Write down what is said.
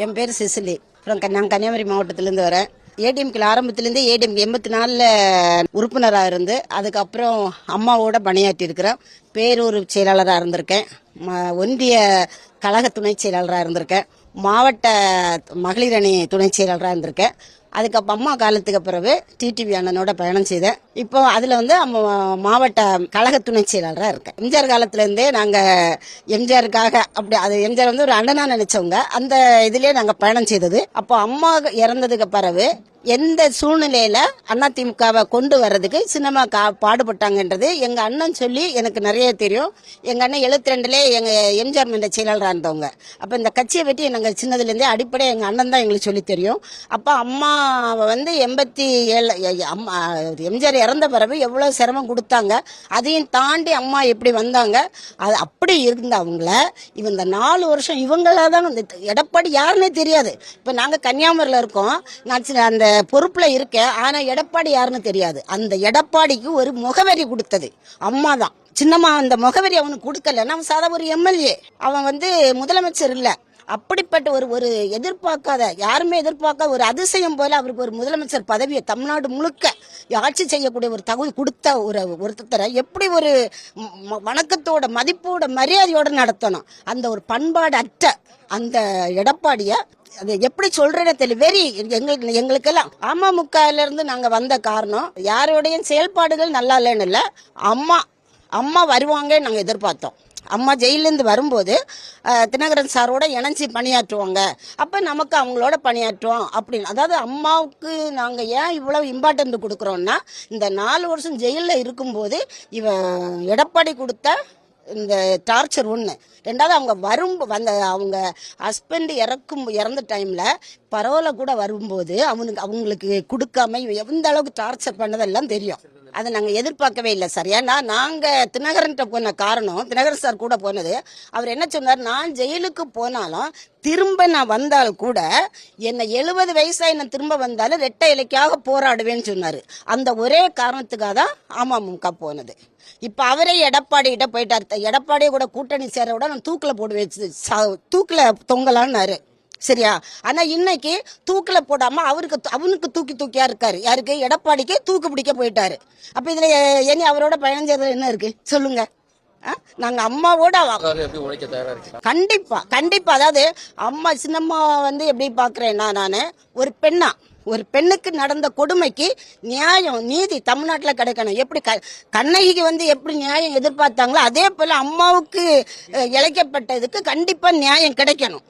என் பேர் சிசிலி. நான் கன்னியாகுமரி மாவட்டத்திலேருந்து வரேன். ஏடிஎம்கில் ஆரம்பத்திலேருந்து ஏடிஎம்கே 84 உறுப்பினராக இருந்து அதுக்கப்புறம் அம்மாவோட பணியாற்றி இருக்கிறேன். பேரூர் செயலாளராக இருந்திருக்கேன். ஒன்றிய கழக துணை செயலாளராக இருந்திருக்கேன். மாவட்ட மகளிர் அணி துணை செயலாளராக இருந்திருக்கேன். அதுக்கப்புறம் அம்மா காலத்துக்கு பிறகு டிடிவி அண்ணனோட பயணம் செய்தேன். இப்போ அதில் மாவட்ட கழக துணை செயலாளராக இருக்கேன். எம்ஜிஆர் காலத்துலேருந்தே நாங்கள் எம்ஜிஆருக்காக அப்படி அது எம்ஜிஆர் ஒரு அண்ணனா நினைச்சவங்க. அந்த இதுலேயே நாங்கள் பயணம் செய்தது. அப்போ அம்மா இறந்ததுக்கு பிறகு எந்த சூழ்நிலையில அதிமுகவை கொண்டு வர்றதுக்கு சின்னம்மா பாடுபட்டாங்கன்றது எங்க அண்ணன் சொல்லி எனக்கு நிறைய தெரியும். எங்க அண்ணன் 72 எங்க எம்ஜிஆர் மன்ற செயலாளராக இருந்தவங்க. அப்ப இந்த கட்சியை பற்றி நாங்கள் சின்னதுல இருந்தே அடிப்படை எங்க அண்ணன் தான் எங்களுக்கு சொல்லி தெரியும். அப்ப அம்மா 87 எம்ஜிஆர் இறந்த பிறகு எவ்வளவு சிரமம் கொடுத்தாங்க. அதையும் தாண்டி அம்மா எப்படி வந்தாங்க. அது அப்படி இருந்த அவங்கள இந்த 4 வருஷம் இவங்களாதான் எடப்பாடி யாருன்னே தெரியாது. இப்ப நாங்க கன்னியாகுமரியில இருக்கோம். நான் அந்த பொறுப்புல இருக்கேன். ஆனா எடப்பாடி யாருன்னு தெரியாது. அந்த எடப்பாடிக்கு ஒரு முகவரி கொடுத்தது அம்மா தான். சின்னம்மா அந்த முகவரி அவனுக்கு கொடுக்கல. நம்ம சாதா ஒரு எம்எல்ஏ. அவன் முதலமைச்சர் இல்ல. அப்படிப்பட்ட ஒரு எதிர்பார்க்காத, யாருமே எதிர்பார்க்காத ஒரு அதிசயம் போல அவருக்கு ஒரு முதலமைச்சர் பதவியை தமிழ்நாடு முழுக்க ஆட்சி செய்யக்கூடிய ஒரு தகுதி கொடுத்த ஒருத்தரை எப்படி ஒரு வணக்கத்தோட மதிப்போட மரியாதையோட நடத்தணும். அந்த ஒரு பண்பாடு அற்ற அந்த எடப்பாடிய அது எப்படி சொல்றேன்னு தெரியல. வெறி எங்களுக்கெல்லாம் அமமுகல இருந்து நாங்க வந்த காரணம் யாரோடைய செயல்பாடுகள் நல்லா இல்லைன்னு இல்ல. அம்மா வருவாங்க நாங்க எதிர்பார்த்தோம். அம்மா ஜெயிலிருந்து வரும்போது தினகரன் சாரோட இணைஞ்சி பணியாற்றுவாங்க. அப்ப நமக்கு அவங்களோட பணியாற்றுவோம் அப்படின்னு. அதாவது அம்மாவுக்கு நாங்க ஏன் இவ்வளவு இம்பார்ட்டன்ட் கொடுக்குறோம்னா, இந்த 4 வருஷம் ஜெயிலில் இருக்கும்போது எடப்பாடி கொடுத்த இந்த டார்ச்சர் ஒன்று. ரெண்டாவது அவங்க ஹஸ்பண்ட் இறந்த டைம்ல பரவாயில்ல கூட வரும்போது அவங்களுக்கு கொடுக்காம எந்த அளவுக்கு டார்ச்சர் பண்ணதெல்லாம் தெரியும். அதை நாங்கள் எதிர்பார்க்கவே இல்லை சார். ஏன்னா நாங்கள் தினகரன்கிட்ட போன காரணம், தினகரன் சார் கூட போனது, அவர் என்ன சொன்னார், நான் ஜெயிலுக்கு போனாலும் திரும்ப நான் வந்தால் கூட என்னை 70 வயசா என்ன திரும்ப வந்தாலும் ரெட்டை இலைக்காக போராடுவேன்னு சொன்னாரு. அந்த ஒரே காரணத்துக்காக தான் அமமுக போனது. இப்ப அவரே எடப்பாடி கிட்ட போயிட்டாரு. எடப்பாடியை கூட கூட்டணி சேர விட நான் தூக்கில போடுவேன், தூக்கில தொங்கலான்னாரு. சரியா? ஆனா இன்னைக்கு தூக்கில போடாம அவனுக்கு தூக்கியா இருக்காரு. யாருக்கு? எடப்பாடிக்கு தூக்கு பிடிக்க போயிட்டாரு. அப்ப இதுல இனி அவரோட பயணம் செய்யறது என்ன இருக்கு சொல்லுங்க? நாங்க அம்மாவோட கண்டிப்பா அதாவது அம்மா சின்னம்மா எப்படி பாக்குறேன்னா, நானு ஒரு பெண்ணுக்கு நடந்த கொடுமைக்கு நியாயம் நீதி தமிழ்நாட்டில் கிடைக்கணும். எப்படி கண்ணகிக்கு எப்படி நியாயம் எதிர்பார்த்தாங்களோ அதே போல அம்மாவுக்கு இழைக்கப்பட்டதுக்கு கண்டிப்பா நியாயம் கிடைக்கணும்.